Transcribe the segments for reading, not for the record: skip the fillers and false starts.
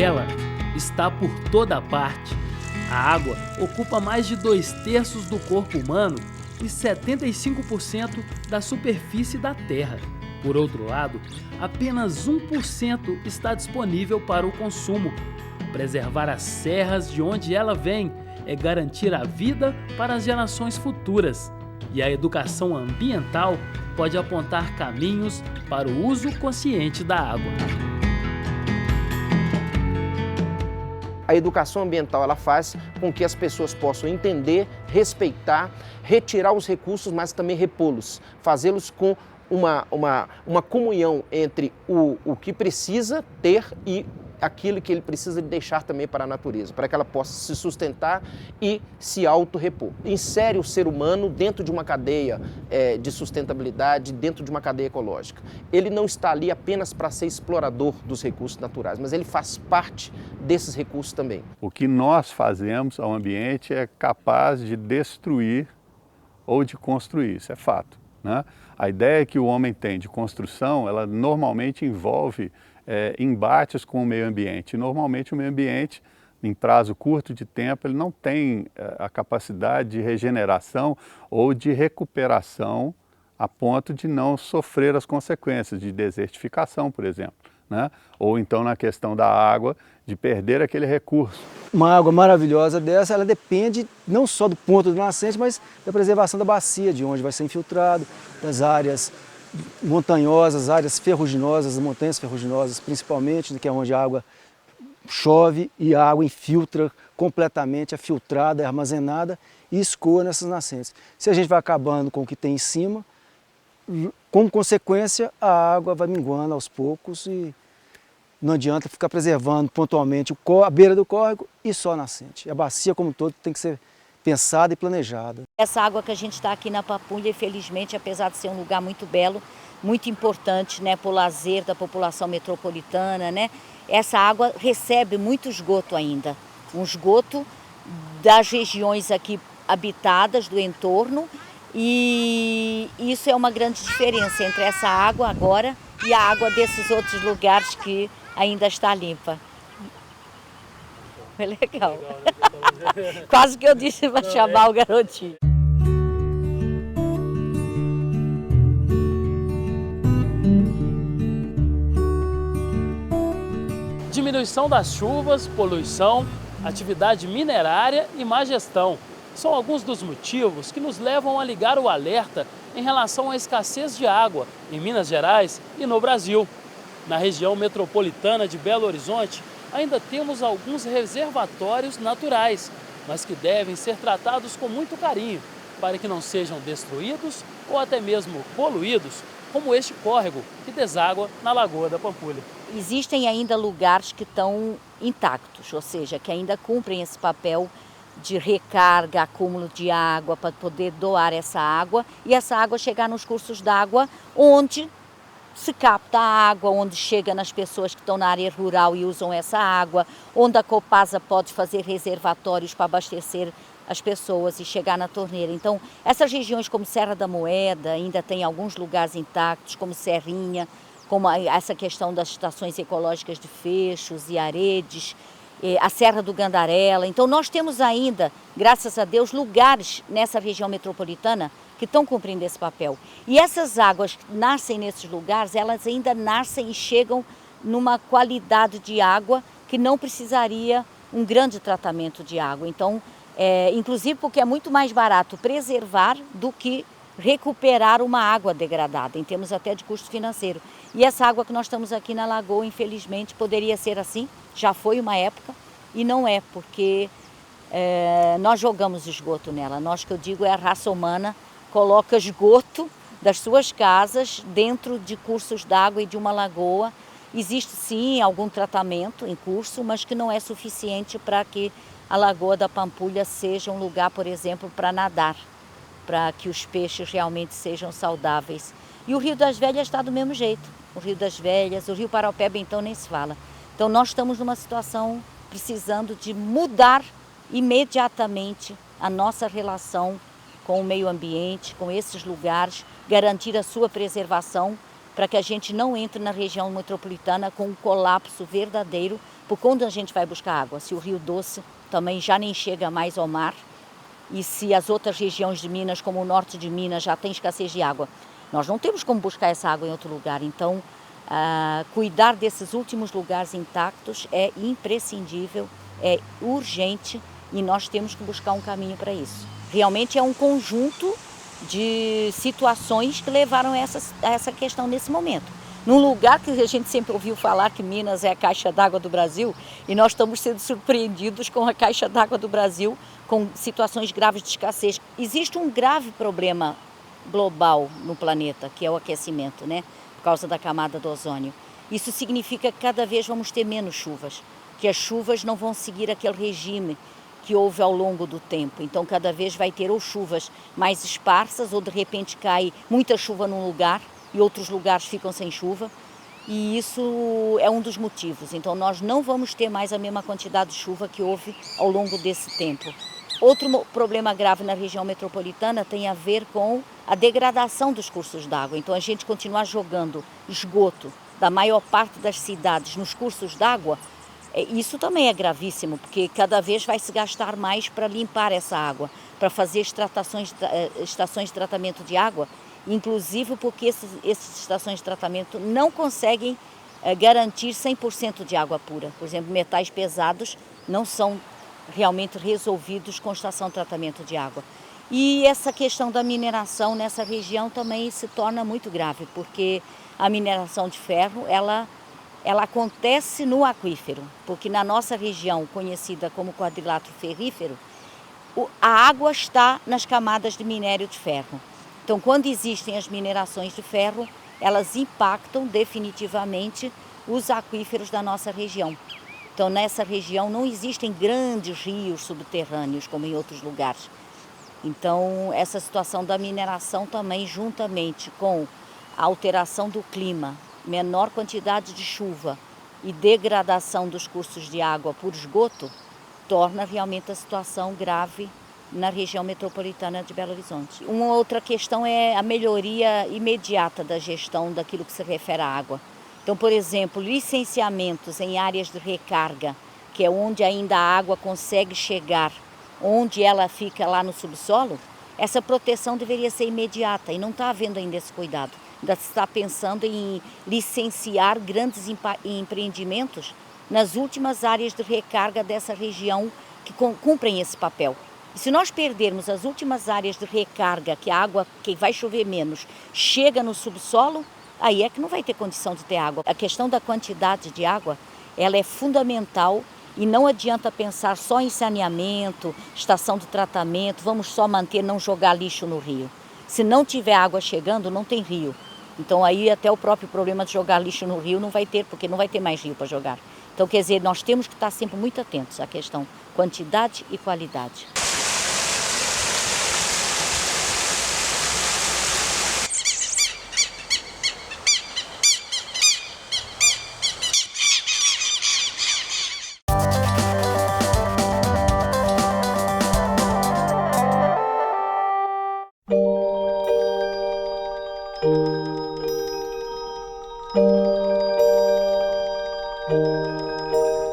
ela está por toda parte. A água ocupa mais de 2/3 do corpo humano e 75% da superfície da Terra. Por outro lado, apenas 1% está disponível para o consumo. Preservar as serras de onde ela vem é garantir a vida para as gerações futuras. E a educação ambiental pode apontar caminhos para o uso consciente da água. A educação ambiental ela faz com que as pessoas possam entender, respeitar, retirar os recursos, mas também repô-los, fazê-los com uma comunhão entre o que precisa ter e aquilo que ele precisa deixar também para a natureza, para que ela possa se sustentar e se auto-repor. Insere o ser humano dentro de uma cadeia de sustentabilidade, dentro de uma cadeia ecológica. Ele não está ali apenas para ser explorador dos recursos naturais, mas ele faz parte desses recursos também. O que nós fazemos ao ambiente é capaz de destruir ou de construir, isso é fato, né? A ideia que o homem tem de construção, ela normalmente envolve embates com o meio ambiente. Normalmente o meio ambiente, em prazo curto de tempo, ele não tem a capacidade de regeneração ou de recuperação a ponto de não sofrer as consequências de desertificação, por exemplo, né? Ou então na questão da água, de perder aquele recurso. Uma água maravilhosa dessa, ela depende não só do ponto do nascente, mas da preservação da bacia, de onde vai ser infiltrado, das áreas montanhosas, áreas ferruginosas, montanhas ferruginosas principalmente, que é onde a água chove e a água infiltra completamente, é filtrada, é armazenada e escoa nessas nascentes. Se a gente vai acabando com o que tem em cima, como consequência a água vai minguando aos poucos e não adianta ficar preservando pontualmente a beira do córrego e só a nascente. A bacia como um todo tem que ser pensada e planejada. Essa água que a gente está aqui na Pampulha, infelizmente, apesar de ser um lugar muito belo, muito importante, né, para o lazer da população metropolitana, né, essa água recebe muito esgoto ainda. Um esgoto das regiões aqui habitadas, do entorno, e isso é uma grande diferença entre essa água agora e a água desses outros lugares que ainda está limpa. Foi legal. Quase que eu disse para chamar o garotinho. Diminuição das chuvas, poluição, atividade minerária e má gestão são alguns dos motivos que nos levam a ligar o alerta em relação à escassez de água em Minas Gerais e no Brasil. Na região metropolitana de Belo Horizonte, ainda temos alguns reservatórios naturais, mas que devem ser tratados com muito carinho, para que não sejam destruídos ou até mesmo poluídos, como este córrego que deságua na Lagoa da Pampulha. Existem ainda lugares que estão intactos, ou seja, que ainda cumprem esse papel de recarga, acúmulo de água, para poder doar essa água e essa água chegar nos cursos d'água onde se capta a água, onde chega nas pessoas que estão na área rural e usam essa água, onde a Copasa pode fazer reservatórios para abastecer as pessoas e chegar na torneira. Então, essas regiões como Serra da Moeda ainda tem alguns lugares intactos, como Serrinha, como essa questão das estações ecológicas de Fechos e Aredes, a Serra do Gandarela. Então, nós temos ainda, graças a Deus, lugares nessa região metropolitana que estão cumprindo esse papel. E essas águas que nascem nesses lugares, elas ainda nascem e chegam numa qualidade de água que não precisaria um grande tratamento de água. Então, inclusive porque é muito mais barato preservar do que recuperar uma água degradada, em termos até de custo financeiro. E essa água que nós estamos aqui na Lagoa, infelizmente, poderia ser assim, já foi uma época, e não é, porque nós jogamos esgoto nela. Nós, que eu digo, é a raça humana, coloca esgoto das suas casas dentro de cursos d'água e de uma lagoa. Existe sim algum tratamento em curso, mas que não é suficiente para que a Lagoa da Pampulha seja um lugar, por exemplo, para nadar, para que os peixes realmente sejam saudáveis. E o Rio das Velhas está do mesmo jeito. O Rio das Velhas, o Rio Paraupeba, então, nem se fala. Então, nós estamos numa situação precisando de mudar imediatamente a nossa relação com o meio ambiente, com esses lugares, garantir a sua preservação para que a gente não entre na região metropolitana com um colapso verdadeiro por onde a gente vai buscar água? Se o Rio Doce também já nem chega mais ao mar e se as outras regiões de Minas, como o norte de Minas, já tem escassez de água. Nós não temos como buscar essa água em outro lugar, então cuidar desses últimos lugares intactos é imprescindível, é urgente e nós temos que buscar um caminho para isso. Realmente é um conjunto de situações que levaram a essa questão nesse momento. Num lugar que a gente sempre ouviu falar que Minas é a caixa d'água do Brasil e nós estamos sendo surpreendidos com a caixa d'água do Brasil com situações graves de escassez. Existe um grave problema global no planeta, que é o aquecimento, né? Por causa da camada do ozônio. Isso significa que cada vez vamos ter menos chuvas, que as chuvas não vão seguir aquele regime que houve ao longo do tempo. Então cada vez vai ter ou chuvas mais esparsas ou de repente cai muita chuva num lugar e outros lugares ficam sem chuva. E isso é um dos motivos. Então nós não vamos ter mais a mesma quantidade de chuva que houve ao longo desse tempo. Outro problema grave na região metropolitana tem a ver com a degradação dos cursos d'água. Então a gente continuar jogando esgoto da maior parte das cidades nos cursos d'água, isso também é gravíssimo, porque cada vez vai se gastar mais para limpar essa água, para fazer estações de tratamento de água, inclusive porque essas estações de tratamento não conseguem garantir 100% de água pura. Por exemplo, metais pesados não são realmente resolvidos com estação de tratamento de água. E essa questão da mineração nessa região também se torna muito grave, porque a mineração de ferro, ela acontece no aquífero, porque na nossa região, conhecida como quadrilátero ferrífero, a água está nas camadas de minério de ferro. Então, quando existem as minerações de ferro, elas impactam definitivamente os aquíferos da nossa região. Então, nessa região não existem grandes rios subterrâneos, como em outros lugares. Então, essa situação da mineração também, juntamente com a alteração do clima, menor quantidade de chuva e degradação dos cursos de água por esgoto, torna realmente a situação grave na região metropolitana de Belo Horizonte. Uma outra questão é a melhoria imediata da gestão daquilo que se refere à água. Então, por exemplo, licenciamentos em áreas de recarga, que é onde ainda a água consegue chegar, onde ela fica lá no subsolo, essa proteção deveria ser imediata e não está havendo ainda esse cuidado. Ainda se está pensando em licenciar grandes empreendimentos nas últimas áreas de recarga dessa região que cumprem esse papel. E se nós perdermos as últimas áreas de recarga, que a água, que vai chover menos, chega no subsolo, aí é que não vai ter condição de ter água. A questão da quantidade de água, ela é fundamental e não adianta pensar só em saneamento, estação de tratamento, vamos só manter, não jogar lixo no rio. Se não tiver água chegando, não tem rio. Então aí até o próprio problema de jogar lixo no rio não vai ter, porque não vai ter mais rio para jogar. Então quer dizer, nós temos que estar sempre muito atentos à questão quantidade e qualidade.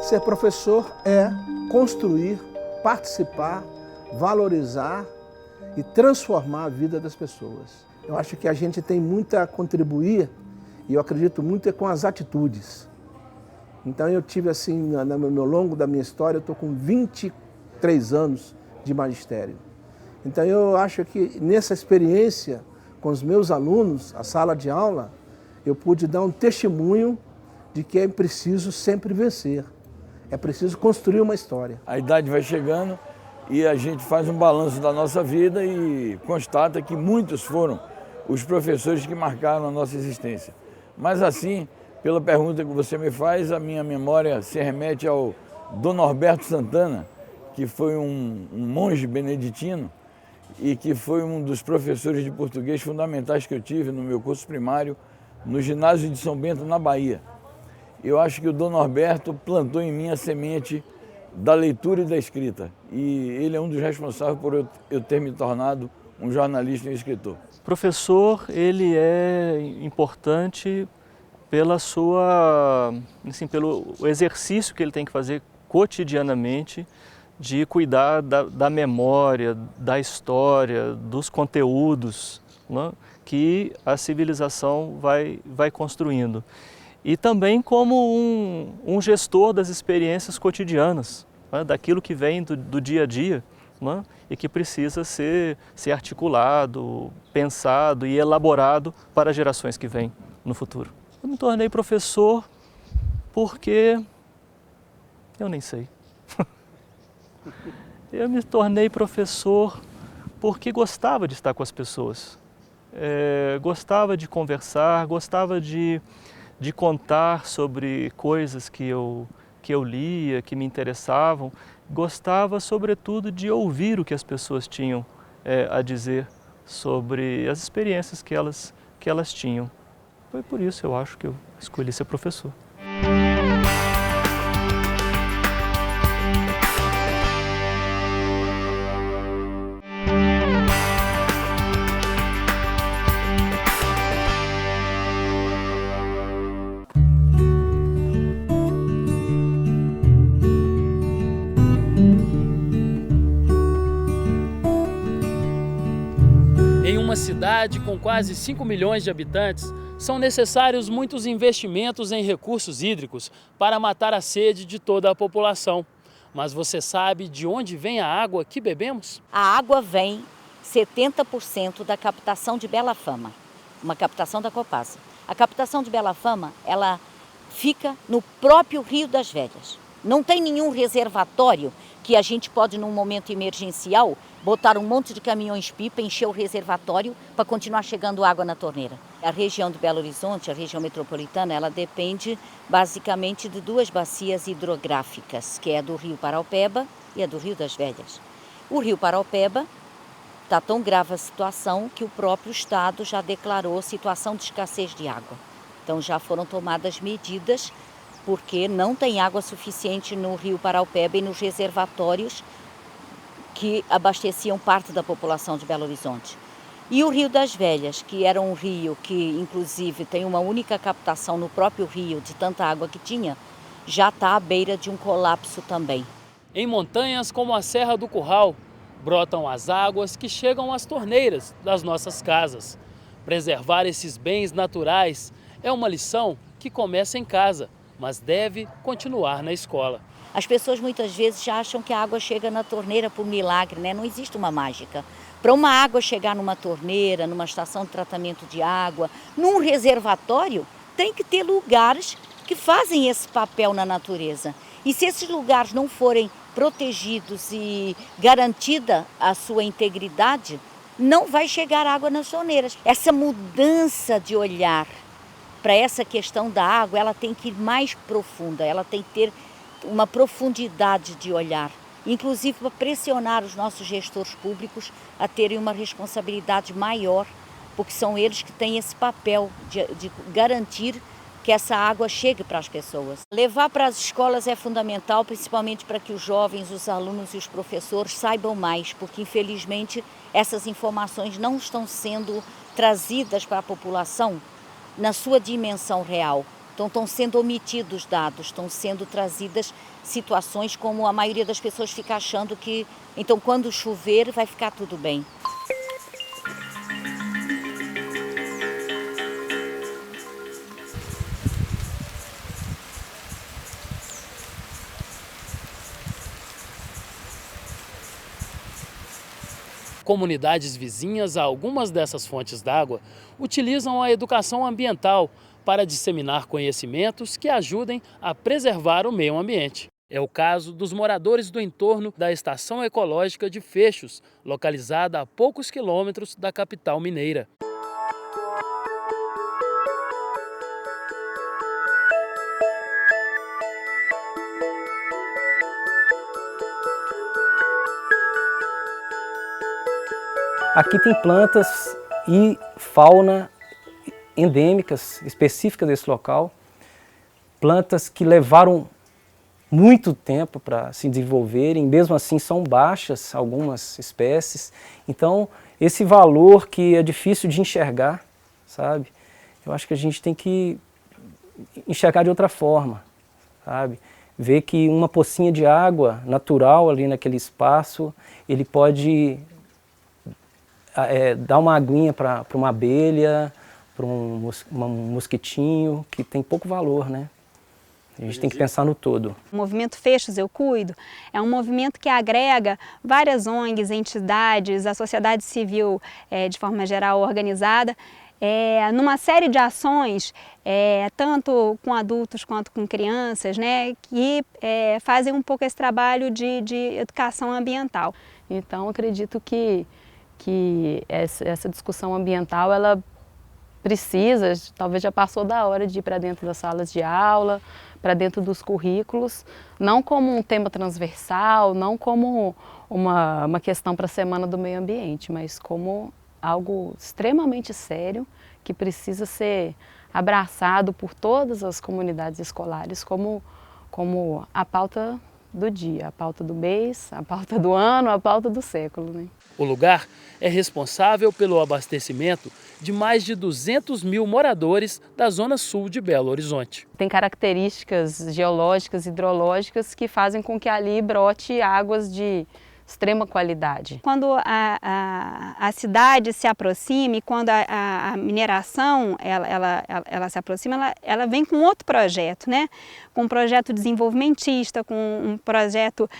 Ser professor é construir, participar, valorizar e transformar a vida das pessoas. Eu acho que a gente tem muito a contribuir e eu acredito muito com as atitudes. Então eu tive assim, no longo da minha história, eu estou com 23 anos de magistério. Então eu acho que nessa experiência com os meus alunos, a sala de aula, eu pude dar um testemunho de que é preciso sempre vencer. É preciso construir uma história. A idade vai chegando e a gente faz um balanço da nossa vida e constata que muitos foram os professores que marcaram a nossa existência. Mas assim, pela pergunta que você me faz, a minha memória se remete ao Dom Norberto Santana, que foi um monge beneditino e que foi um dos professores de português fundamentais que eu tive no meu curso primário no ginásio de São Bento, na Bahia. Eu acho que o Dom Norberto plantou em mim a semente da leitura e da escrita. E ele é um dos responsáveis por eu ter me tornado um jornalista e um escritor. O professor, ele é importante pelo exercício que ele tem que fazer cotidianamente de cuidar da memória, da história, dos conteúdos, né, que a civilização vai construindo. E também como um gestor das experiências cotidianas, né, daquilo que vem do dia a dia, né, e que precisa ser articulado, pensado e elaborado para gerações que vêm no futuro. Eu me tornei professor porque eu nem sei. Eu me tornei professor porque gostava de estar com as pessoas, gostava de conversar, gostava de contar sobre coisas que eu lia, que me interessavam, gostava sobretudo de ouvir o que as pessoas tinham a dizer sobre as experiências que elas tinham. Foi por isso, eu acho, que eu escolhi ser professor. Em uma cidade com quase 5 milhões de habitantes, são necessários muitos investimentos em recursos hídricos para matar a sede de toda a população. Mas você sabe de onde vem a água que bebemos? A água vem 70% da captação de Bela Fama, uma captação da Copasa. A captação de Bela Fama, ela fica no próprio Rio das Velhas. Não tem nenhum reservatório que a gente pode, num momento emergencial, botar um monte de caminhões-pipa, encher o reservatório para continuar chegando água na torneira. A região de Belo Horizonte, a região metropolitana, ela depende basicamente de duas bacias hidrográficas, que é a do Rio Paraupeba e a do Rio das Velhas. O Rio Paraupeba está tão grave a situação que o próprio Estado já declarou situação de escassez de água. Então já foram tomadas medidas porque não tem água suficiente no Rio Paraupeba e nos reservatórios que abasteciam parte da população de Belo Horizonte. E o Rio das Velhas, que era um rio que, inclusive, tem uma única captação no próprio rio de tanta água que tinha, já está à beira de um colapso também. Em montanhas como a Serra do Curral, brotam as águas que chegam às torneiras das nossas casas. Preservar esses bens naturais é uma lição que começa em casa, mas deve continuar na escola. As pessoas muitas vezes já acham que a água chega na torneira por milagre, né? Não existe uma mágica. Para uma água chegar numa torneira, numa estação de tratamento de água, num reservatório, tem que ter lugares que fazem esse papel na natureza. E se esses lugares não forem protegidos e garantida a sua integridade, não vai chegar água nas torneiras. Essa mudança de olhar para essa questão da água, ela tem que ir mais profunda, ela tem que ter uma profundidade de olhar, inclusive para pressionar os nossos gestores públicos a terem uma responsabilidade maior, porque são eles que têm esse papel de garantir que essa água chegue para as pessoas. Levar para as escolas é fundamental, principalmente para que os jovens, os alunos e os professores saibam mais, porque infelizmente essas informações não estão sendo trazidas para a população na sua dimensão real. Então estão sendo omitidos dados, estão sendo trazidas situações como a maioria das pessoas fica achando que, então quando chover vai ficar tudo bem. Comunidades vizinhas a algumas dessas fontes d'água utilizam a educação ambiental para disseminar conhecimentos que ajudem a preservar o meio ambiente. É o caso dos moradores do entorno da Estação Ecológica de Fechos, localizada a poucos quilômetros da capital mineira. Aqui tem plantas e fauna endêmicas, específicas desse local, plantas que levaram muito tempo para se desenvolverem, mesmo assim são baixas algumas espécies, então esse valor que é difícil de enxergar, sabe? Eu acho que a gente tem que enxergar de outra forma, sabe? Ver que uma pocinha de água natural ali naquele espaço, ele pode dar uma aguinha para uma abelha, para um mosquitinho, que tem pouco valor, né? A gente tem que pensar no todo. O movimento Fechos Eu Cuido é um movimento que agrega várias ONGs, entidades, a sociedade civil de forma geral organizada, numa série de ações, tanto com adultos quanto com crianças, né, que fazem um pouco esse trabalho de educação ambiental. Então, acredito que essa discussão ambiental, ela precisa, talvez já passou da hora de ir para dentro das salas de aula, para dentro dos currículos, não como um tema transversal, não como uma questão para a Semana do Meio Ambiente, mas como algo extremamente sério que precisa ser abraçado por todas as comunidades escolares como a pauta do dia, a pauta do mês, a pauta do ano, a pauta do século, né? O lugar é responsável pelo abastecimento de mais de 200 mil moradores da zona sul de Belo Horizonte. Tem características geológicas, hidrológicas que fazem com que ali brote águas de extrema qualidade. Quando a cidade se aproxima, quando a mineração ela se aproxima, ela vem com outro projeto, né? Com um projeto desenvolvimentista, com um projeto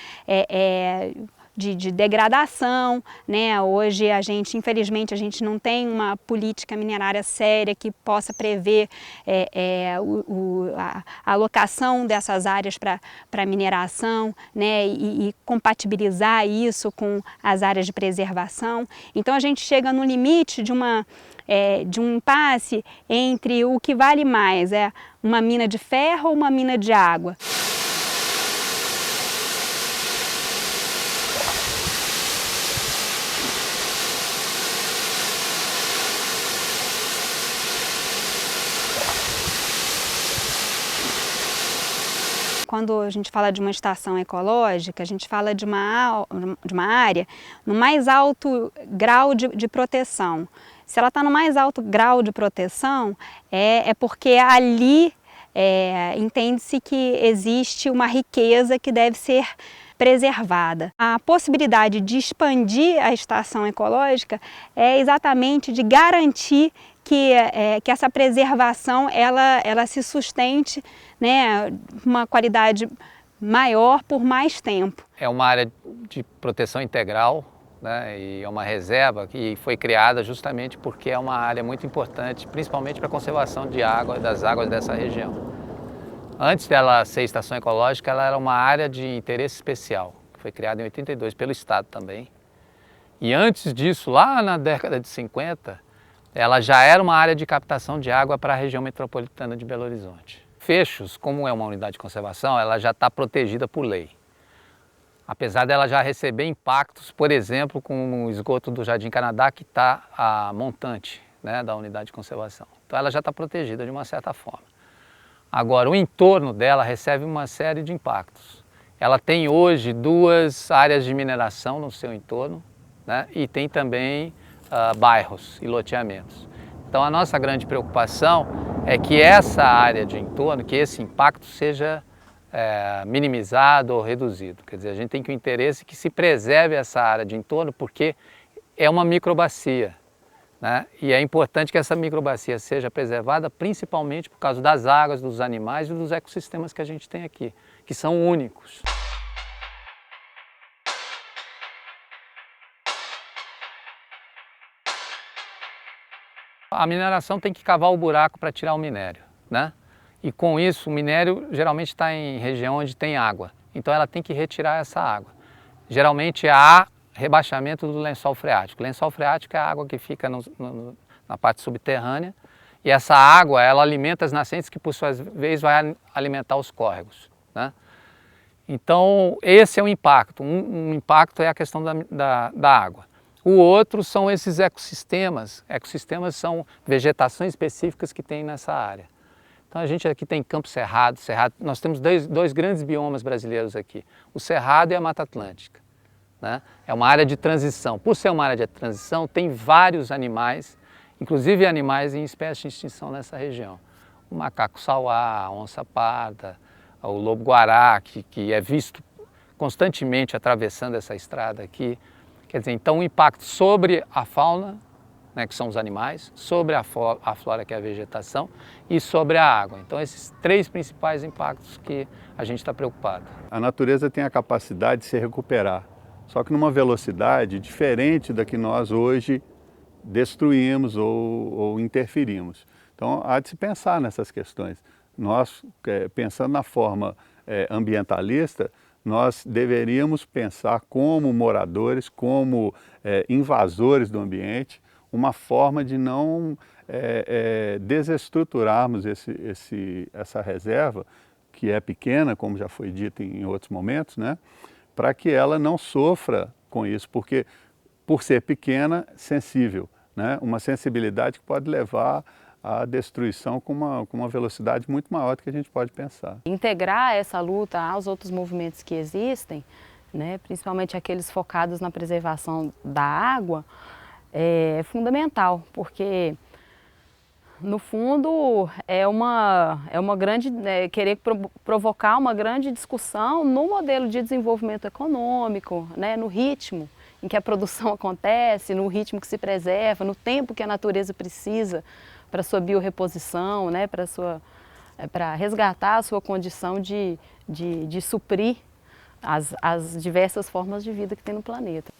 de degradação, né? Hoje infelizmente, a gente não tem uma política minerária séria que possa prever a alocação dessas áreas para mineração, né? E compatibilizar isso com as áreas de preservação. Então a gente chega no limite de um impasse entre o que vale mais, uma mina de ferro ou uma mina de água. Quando a gente fala de uma estação ecológica, a gente fala de uma área no mais alto grau de proteção. Se ela está no mais alto grau de proteção, é porque ali entende-se que existe uma riqueza que deve ser preservada. A possibilidade de expandir a estação ecológica é exatamente de garantir que essa preservação ela se sustente, né, uma qualidade maior por mais tempo. É uma área de proteção integral, né, e é uma reserva que foi criada justamente porque é uma área muito importante, principalmente para a conservação de água, das águas dessa região. Antes dela ser estação ecológica, ela era uma área de interesse especial, que foi criada em 82 pelo Estado também. E antes disso, lá na década de 50, ela já era uma área de captação de água para a região metropolitana de Belo Horizonte. Fechos, como é uma unidade de conservação, ela já está protegida por lei. Apesar dela já receber impactos, por exemplo, com o esgoto do Jardim Canadá, que está a montante, né, da unidade de conservação. Então ela já está protegida de uma certa forma. Agora, o entorno dela recebe uma série de impactos. Ela tem hoje 2 áreas de mineração no seu entorno, né, e tem também bairros e loteamentos. Então a nossa grande preocupação é que essa área de entorno, que esse impacto seja minimizado ou reduzido. Quer dizer, a gente tem que o interesse que se preserve essa área de entorno porque é uma microbacia, né? E é importante que essa microbacia seja preservada principalmente por causa das águas, dos animais e dos ecossistemas que a gente tem aqui, que são únicos. A mineração tem que cavar o buraco para tirar o minério, né? E com isso o minério geralmente está em região onde tem água, então ela tem que retirar essa água. Geralmente há rebaixamento do lençol freático. O lençol freático é a água que fica na parte subterrânea e essa água ela alimenta as nascentes que por sua vez vai alimentar os córregos, né? Então esse é o impacto. Um impacto é a questão da água. O outro são esses ecossistemas. Ecossistemas são vegetações específicas que tem nessa área. Então a gente aqui tem Campo Cerrado, nós temos dois grandes biomas brasileiros aqui, o Cerrado e a Mata Atlântica, né? É uma área de transição. Por ser uma área de transição, tem vários animais, inclusive animais em espécie de extinção nessa região. o macaco-sauá, a onça-parda, o lobo-guará, que é visto constantemente atravessando essa estrada aqui. Quer dizer, então o impacto sobre a fauna, né, que são os animais, sobre a flora, que é a vegetação, e sobre a água. Então esses 3 principais impactos que a gente está preocupado. A natureza tem a capacidade de se recuperar, só que numa velocidade diferente da que nós hoje destruímos ou interferimos. Então há de se pensar nessas questões. Nós, pensando na forma ambientalista, nós deveríamos pensar como moradores, como invasores do ambiente, uma forma de não desestruturarmos essa reserva, que é pequena, como já foi dito em outros momentos, né, para que ela não sofra com isso, porque por ser pequena, sensível, né, uma sensibilidade que pode levar à destruição com uma velocidade muito maior do que a gente pode pensar. Integrar essa luta aos outros movimentos que existem, né, principalmente aqueles focados na preservação da água, é fundamental, porque no fundo é uma grande, querer provocar uma grande discussão no modelo de desenvolvimento econômico, né, no ritmo em que a produção acontece, no ritmo que se preserva, no tempo que a natureza precisa para sua biorreposição, né, para resgatar a sua condição de suprir as diversas formas de vida que tem no planeta.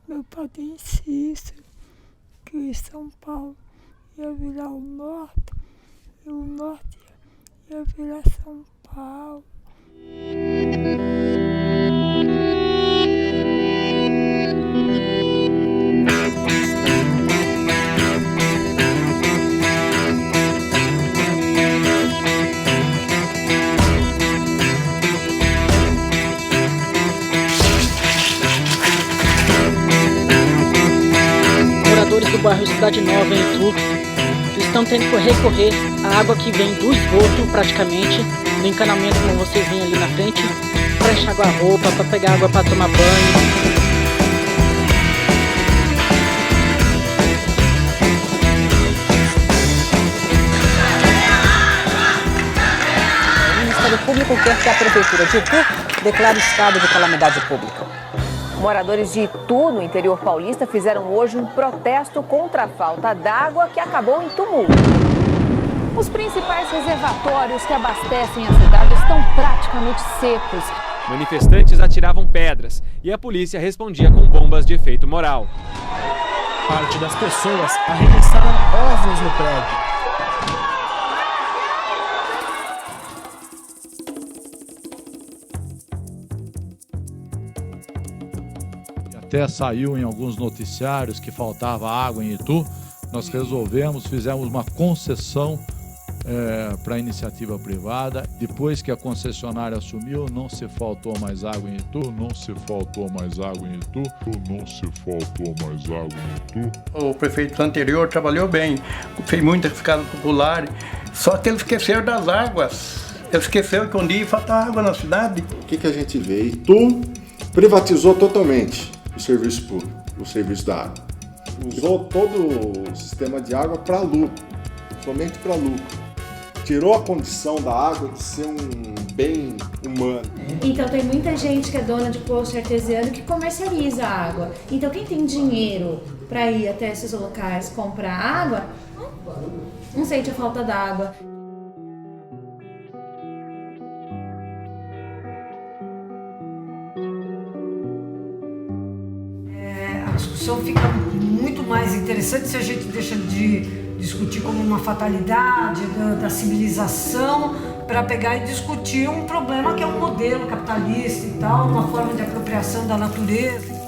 Meu pai insiste que São Paulo ia virar o norte e o norte ia virar São Paulo. Do bairro Cidade Nova, em Itu, eles estão tendo que recorrer à água que vem do esgoto, praticamente, no encanamento, como vocês veem ali na frente, para enxaguar a roupa, para pegar água para tomar banho. O Ministério Público quer que a Prefeitura de Itu declare estado de calamidade pública. Moradores de Itu, no interior paulista, fizeram hoje um protesto contra a falta d'água que acabou em tumulto. Os principais reservatórios que abastecem a cidade estão praticamente secos. Manifestantes atiravam pedras e a polícia respondia com bombas de efeito moral. Parte das pessoas arremessaram ovos no prédio. Até saiu em alguns noticiários que faltava água em Itu, nós fizemos uma concessão para a iniciativa privada. Depois que a concessionária assumiu, não se faltou mais água em Itu, O prefeito anterior trabalhou bem, fez muitas casas populares, só que ele esqueceu das águas. Ele esqueceu que um dia ia faltar água na cidade. O que a gente vê? Itu privatizou totalmente o serviço público, o serviço da água. Usou todo o sistema de água para lucro, somente para lucro. Tirou a condição da água de ser um bem humano. Então tem muita gente que é dona de poço artesiano que comercializa a água. Então quem tem dinheiro para ir até esses locais comprar água, não sente a falta d'água. A discussão fica muito mais interessante se a gente deixa de discutir como uma fatalidade da civilização para pegar e discutir um problema que é um modelo capitalista e tal, uma forma de apropriação da natureza.